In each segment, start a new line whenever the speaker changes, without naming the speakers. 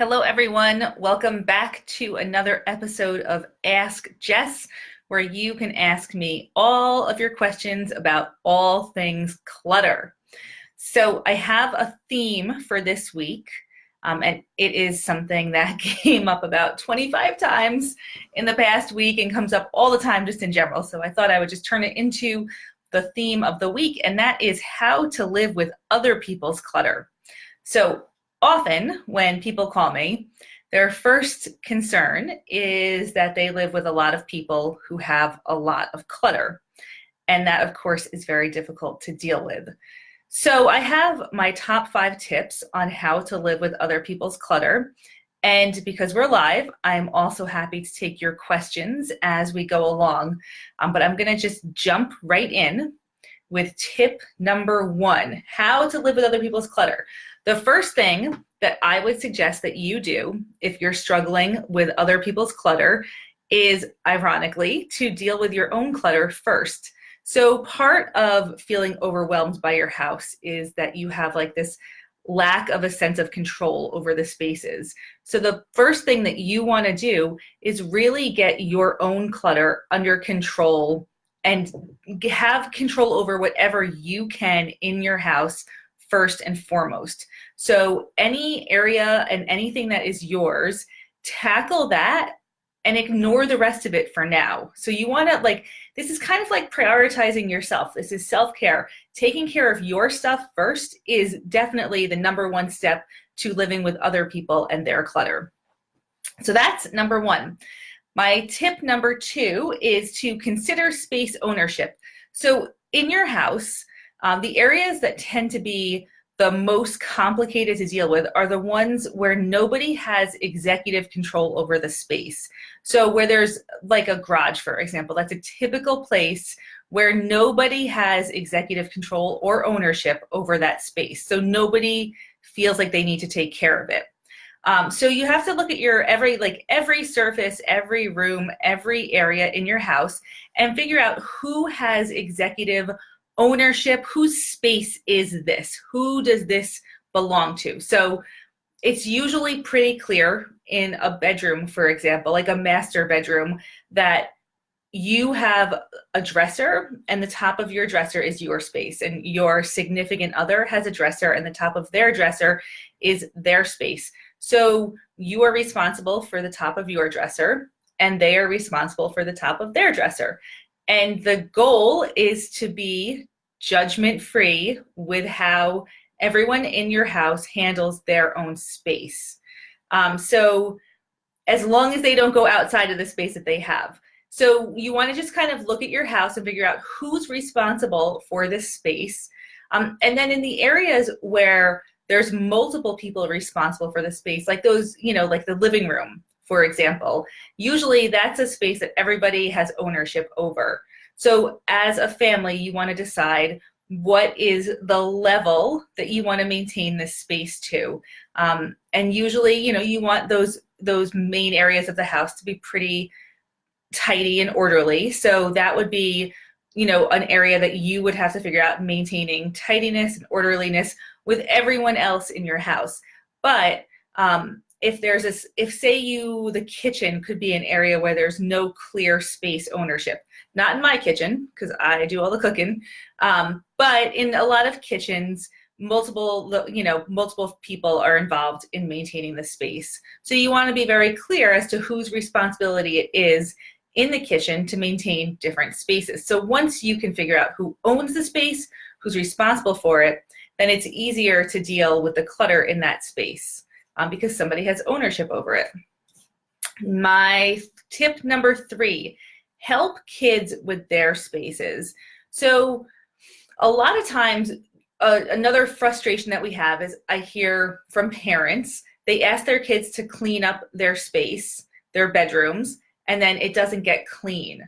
Hello, everyone. Welcome back to another episode of Ask Jess, where you can ask me all of your questions about all things clutter. So I have a theme for this week, and it is something that came up about 25 times in the past week and comes up all the time just in general. So I thought I would just turn it into the theme of the week, and that is how to live with other people's clutter. So often when people call me, their first concern is that they live with a lot of people who have a lot of clutter. And that, of course, is very difficult to deal with. So I have my top 5 tips on how to live with other people's clutter. And because we're live, I'm also happy to take your questions as we go along. But I'm going to just jump right in with tip number 1, how to live with other people's clutter. The first thing that I would suggest that you do if you're struggling with other people's clutter is, ironically, to deal with your own clutter first. So part of feeling overwhelmed by your house is that you have like this lack of a sense of control over the spaces. So the first thing that you want to do is really get your own clutter under control and have control over whatever you can in your house first and foremost. So any area and anything that is yours, tackle that and ignore the rest of it for now. So you want to this is kind of like prioritizing yourself. This is self-care. Taking care of your stuff first is definitely the number 1 step to living with other people and their clutter. So that's number 1. My tip number 2 is to consider space ownership. So in your house, the areas that tend to be the most complicated to deal with are the ones where nobody has executive control over the space. So where there's like a garage, for example, that's a typical place where nobody has executive control or ownership over that space. So nobody feels like they need to take care of it. So you have to look at your every surface, every room, every area in your house and figure out who has executive ownership, whose space is this? Who does this belong to? So it's usually pretty clear in a bedroom, for example, like a master bedroom, that you have a dresser and the top of your dresser is your space, and your significant other has a dresser and the top of their dresser is their space. So you are responsible for the top of your dresser and they are responsible for the top of their dresser. And the goal is to be judgment-free with how everyone in your house handles their own space. So as long as they don't go outside of the space that they have. So you want to just kind of look at your house and figure out who's responsible for this space. And then in the areas where there's multiple people responsible for the space, like those, like the living room, for example, usually that's a space that everybody has ownership over. So as a family, you want to decide what is the level that you want to maintain this space to. And usually, you want those main areas of the house to be pretty tidy and orderly. So that would be, an area that you would have to figure out maintaining tidiness and orderliness with everyone else in your house. But if the kitchen could be an area where there's no clear space ownership. Not in my kitchen, because I do all the cooking, but in a lot of kitchens, multiple people are involved in maintaining the space. So you want to be very clear as to whose responsibility it is in the kitchen to maintain different spaces. So once you can figure out who owns the space, who's responsible for it, then it's easier to deal with the clutter in that space because somebody has ownership over it. My tip number 3, help kids with their spaces. So a lot of times, another frustration that we have is I hear from parents, they ask their kids to clean up their space, their bedrooms, and then it doesn't get clean.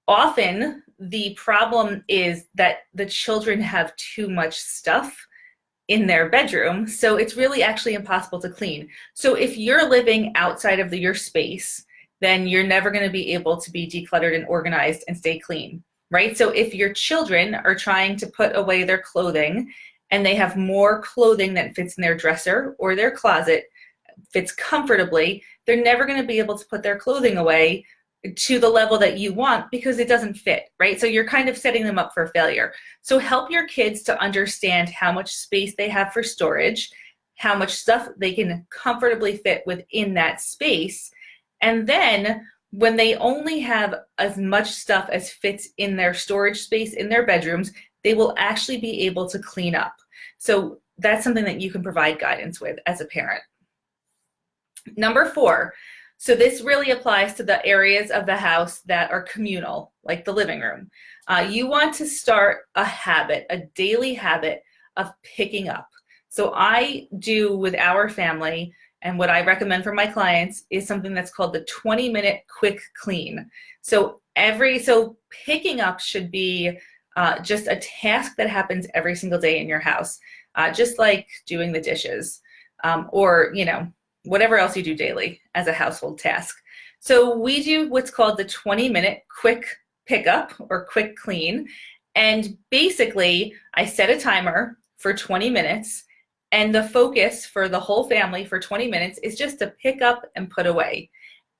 Often the problem is that the children have too much stuff in their bedroom, so it's really actually impossible to clean. So if you're living outside of your space, then you're never going to be able to be decluttered and organized and stay clean, right? So if your children are trying to put away their clothing and they have more clothing that fits in their dresser or their closet fits comfortably, they're never going to be able to put their clothing away to the level that you want because it doesn't fit, right? So you're kind of setting them up for failure. So help your kids to understand how much space they have for storage, how much stuff they can comfortably fit within that space. And then when they only have as much stuff as fits in their storage space in their bedrooms, they will actually be able to clean up. So that's something that you can provide guidance with as a parent. Number 4, so this really applies to the areas of the house that are communal, like the living room. You want to start a habit, a daily habit of picking up. So I do with our family, and what I recommend for my clients is something that's called the 20-minute quick clean. So picking up should be just a task that happens every single day in your house, just like doing the dishes, or whatever else you do daily as a household task. So we do what's called the 20-minute quick pickup or quick clean. And basically, I set a timer for 20 minutes, and the focus for the whole family for 20 minutes is just to pick up and put away.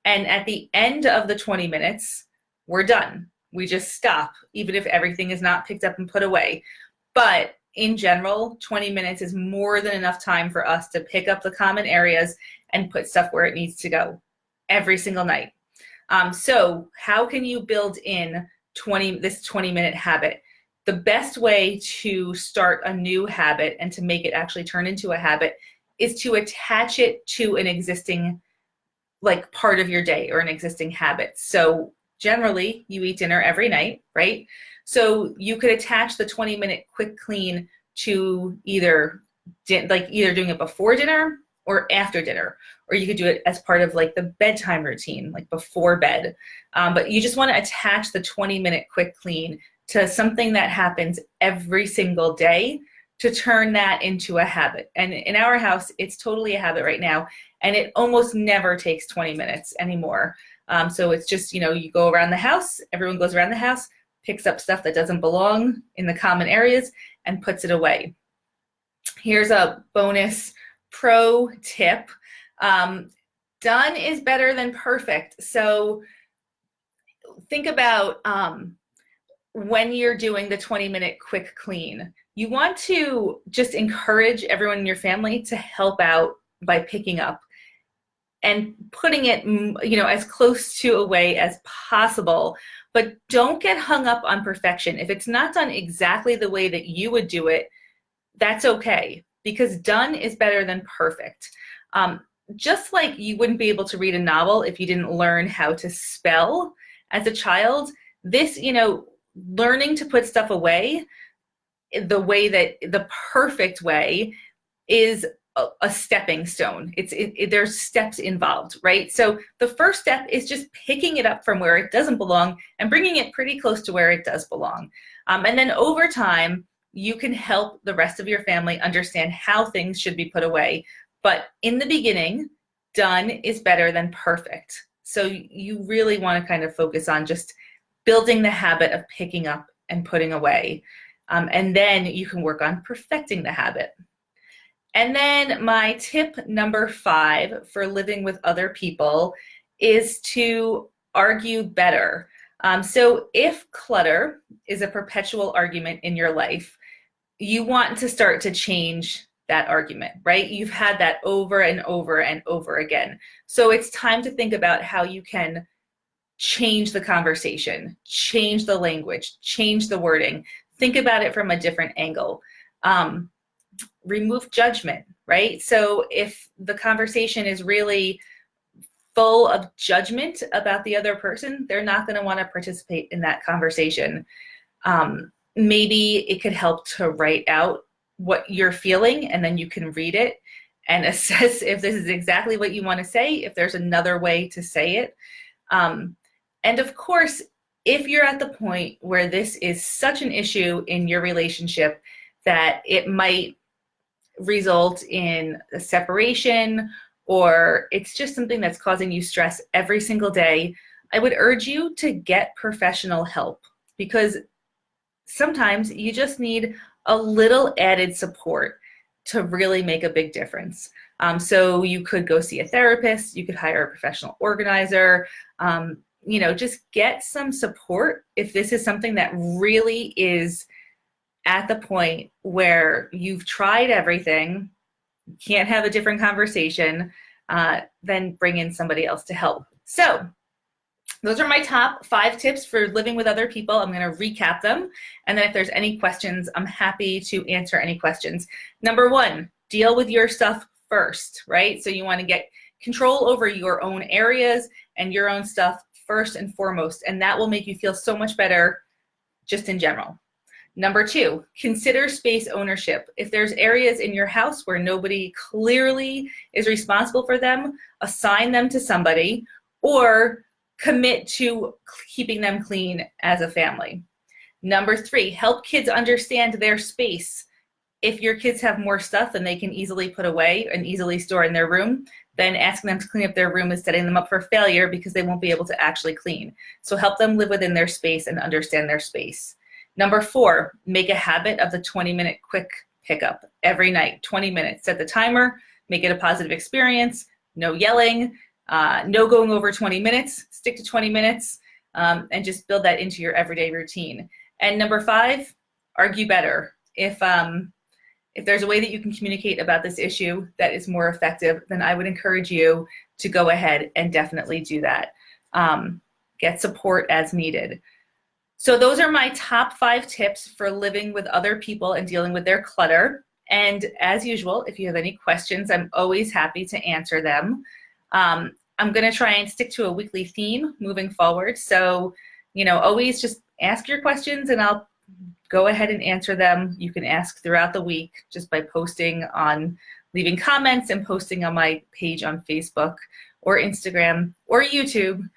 And at the end of the 20 minutes, we're done. We just stop, even if everything is not picked up and put away. But in general, 20 minutes is more than enough time for us to pick up the common areas and put stuff where it needs to go every single night. So how can you build in this 20-minute habit? The best way to start a new habit and to make it actually turn into a habit is to attach it to an existing part of your day or an existing habit. So generally you eat dinner every night, right? So you could attach the 20-minute quick clean to either doing it before dinner or after dinner, or you could do it as part of the bedtime routine, like before bed. But you just want to attach the 20-minute quick clean to something that happens every single day to turn that into a habit. And in our house, it's totally a habit right now, and it almost never takes 20 minutes anymore. So it's just, you go around the house, everyone goes around the house, picks up stuff that doesn't belong in the common areas and puts it away. Here's a bonus pro tip. Done is better than perfect. So think about when you're doing the 20-minute quick clean, you want to just encourage everyone in your family to help out by picking up and putting it, as close to away as possible. But don't get hung up on perfection. If it's not done exactly the way that you would do it, that's okay, because done is better than perfect. Just like you wouldn't be able to read a novel if you didn't learn how to spell as a child, this, learning to put stuff away the perfect way is a stepping stone. There's steps involved, right? So the first step is just picking it up from where it doesn't belong and bringing it pretty close to where it does belong. And then over time, you can help the rest of your family understand how things should be put away. But in the beginning, done is better than perfect. So you really want to kind of focus on just building the habit of picking up and putting away. And then you can work on perfecting the habit. And then my tip number 5 for living with other people is to argue better. So if clutter is a perpetual argument in your life, you want to start to change that argument, right? You've had that over and over and over again. So it's time to think about how you can change the conversation, change the language, change the wording. Think about it from a different angle. Remove judgment, right? So if the conversation is really full of judgment about the other person, they're not going to want to participate in that conversation. Maybe it could help to write out what you're feeling, and then you can read it and assess if this is exactly what you want to say, if there's another way to say it. And of course, if you're at the point where this is such an issue in your relationship that it might result in a separation, or it's just something that's causing you stress every single day, I would urge you to get professional help, because sometimes you just need a little added support. to really make a big difference. So you could go see a therapist, you could hire a professional organizer, just get some support if this is something that really is at the point where you've tried everything, can't have a different conversation, then bring in somebody else to help. So those are my top 5 tips for living with other people. I'm going to recap them. And then if there's any questions, I'm happy to answer any questions. Number 1, deal with your stuff first, right? So you want to get control over your own areas and your own stuff first and foremost. And that will make you feel so much better just in general. Number 2, consider space ownership. If there's areas in your house where nobody clearly is responsible for them, assign them to somebody or commit to keeping them clean as a family. Number 3, help kids understand their space. If your kids have more stuff than they can easily put away and easily store in their room, then asking them to clean up their room is setting them up for failure because they won't be able to actually clean. So help them live within their space and understand their space. Number 4, make a habit of the 20-minute quick pickup every night. 20 minutes. Set the timer, make it a positive experience, no yelling, no going over 20 minutes, stick to 20 minutes, and just build that into your everyday routine. And number 5, argue better. If there's a way that you can communicate about this issue that is more effective, then I would encourage you to go ahead and definitely do that. Get support as needed. So those are my top 5 tips for living with other people and dealing with their clutter. And as usual, if you have any questions, I'm always happy to answer them. I'm going to try and stick to a weekly theme moving forward. So, always just ask your questions and I'll go ahead and answer them. You can ask throughout the week just by leaving comments and posting on my page on Facebook or Instagram or YouTube.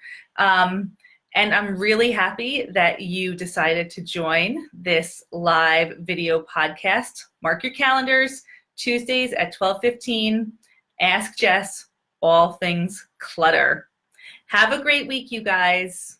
And I'm really happy that you decided to join this live video podcast. Mark your calendars, Tuesdays at 12:15. Ask Jess, all things clutter. Have a great week, you guys.